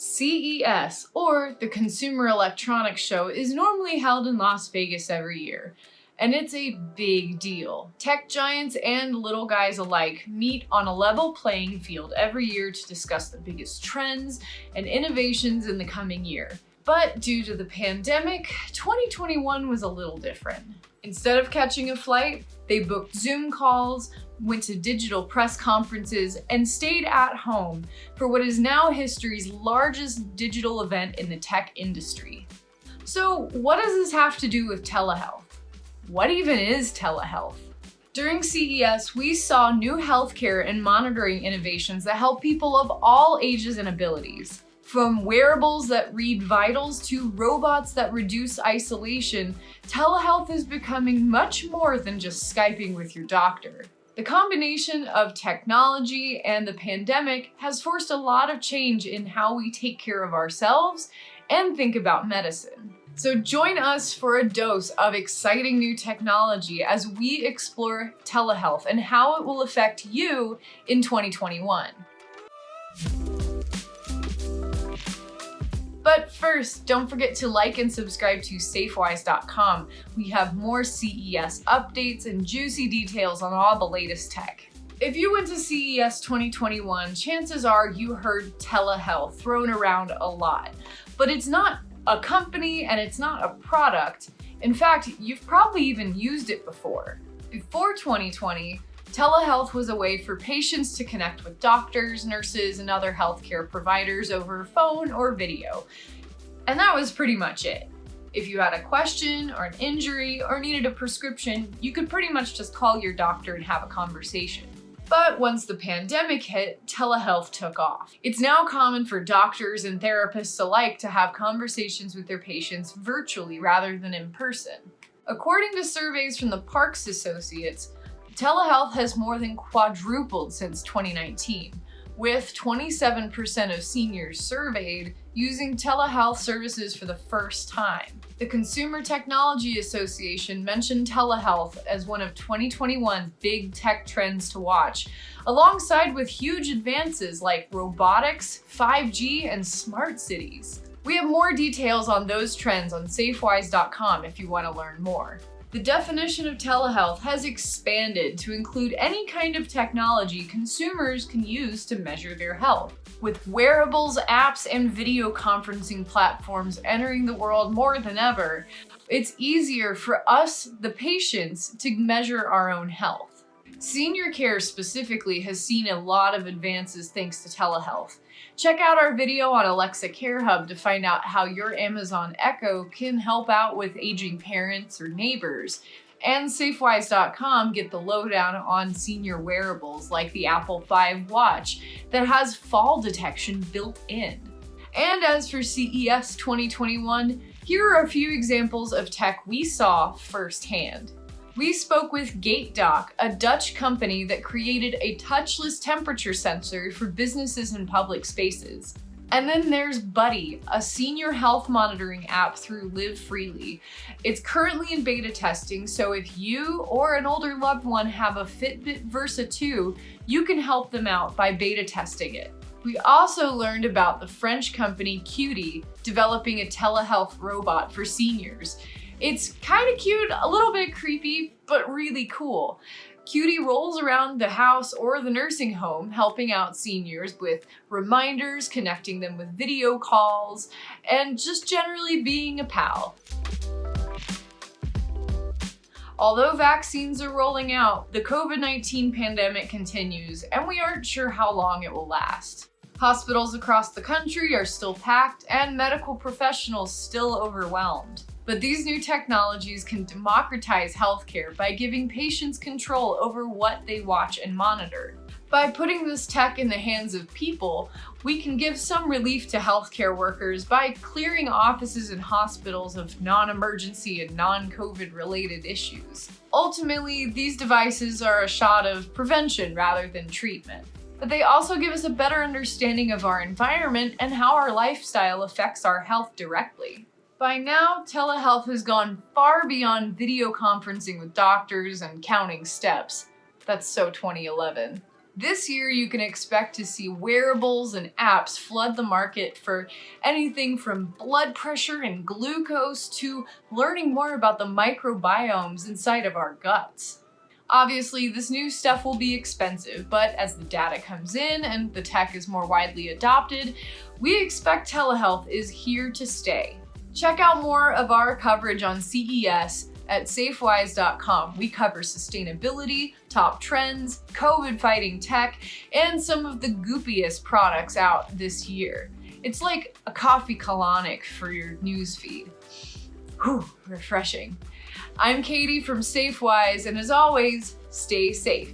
CES, or the Consumer Electronics Show, is normally held in Las Vegas every year, and it's a big deal. Tech giants and little guys alike meet on a level playing field every year to discuss the biggest trends and innovations in the coming year. But due to the pandemic, 2021 was a little different. Instead of catching a flight, they booked Zoom calls, went to digital press conferences, and stayed at home for what is now history's largest digital event in the tech industry. So what does this have to do with telehealth? What even is telehealth? During CES, we saw new healthcare and monitoring innovations that help people of all ages and abilities. From wearables that read vitals to robots that reduce isolation, telehealth is becoming much more than just Skyping with your doctor. The combination of technology and the pandemic has forced a lot of change in how we take care of ourselves and think about medicine. So join us for a dose of exciting new technology as we explore telehealth and how it will affect you in 2021. But first, don't forget to like and subscribe to Safewise.com. We have more CES updates and juicy details on all the latest tech. If you went to CES 2021, chances are you heard telehealth thrown around a lot. But it's not a company and it's not a product. In fact, you've probably even used it before. Before 2020, telehealth was a way for patients to connect with doctors, nurses, and other healthcare providers over phone or video. And that was pretty much it. If you had a question or an injury or needed a prescription, you could pretty much just call your doctor and have a conversation. But once the pandemic hit, telehealth took off. It's now common for doctors and therapists alike to have conversations with their patients virtually rather than in person. According to surveys from the Parks Associates, telehealth has more than quadrupled since 2019, with 27% of seniors surveyed using telehealth services for the first time. The Consumer Technology Association mentioned telehealth as one of 2021's big tech trends to watch, alongside with huge advances like robotics, 5G, and smart cities. We have more details on those trends on Safewise.com if you want to learn more. The definition of telehealth has expanded to include any kind of technology consumers can use to measure their health. With wearables, apps, and video conferencing platforms entering the world more than ever, it's easier for us, the patients, to measure our own health. Senior care specifically has seen a lot of advances thanks to telehealth. Check out our video on Alexa Care Hub to find out how your Amazon Echo can help out with aging parents or neighbors. And Safewise.com get the lowdown on senior wearables like the Apple 5 watch that has fall detection built in. And as for CES 2021, here are a few examples of tech we saw firsthand. We spoke with GateDoc, a Dutch company that created a touchless temperature sensor for businesses and public spaces. And then there's Buddy, a senior health monitoring app through Live Freely. It's currently in beta testing, so if you or an older loved one have a Fitbit Versa 2, you can help them out by beta testing it. We also learned about the French company Cutie developing a telehealth robot for seniors. It's kind of cute, a little bit creepy, but really cool. Cutie rolls around the house or the nursing home, helping out seniors with reminders, connecting them with video calls, and just generally being a pal. Although vaccines are rolling out, the COVID-19 pandemic continues, and we aren't sure how long it will last. Hospitals across the country are still packed, and medical professionals still overwhelmed. But these new technologies can democratize healthcare by giving patients control over what they watch and monitor. By putting this tech in the hands of people, we can give some relief to healthcare workers by clearing offices and hospitals of non-emergency and non-COVID related issues. Ultimately, these devices are a shot of prevention rather than treatment. But they also give us a better understanding of our environment and how our lifestyle affects our health directly. By now, telehealth has gone far beyond video conferencing with doctors and counting steps. That's so 2011. This year, you can expect to see wearables and apps flood the market for anything from blood pressure and glucose to learning more about the microbiomes inside of our guts. Obviously, this new stuff will be expensive, but as the data comes in and the tech is more widely adopted, we expect telehealth is here to stay. Check out more of our coverage on CES at Safewise.com. We cover sustainability, top trends, COVID-fighting tech, and some of the goopiest products out this year. It's like a coffee colonic for your newsfeed. Whew, refreshing. I'm Katie from Safewise, and as always, stay safe.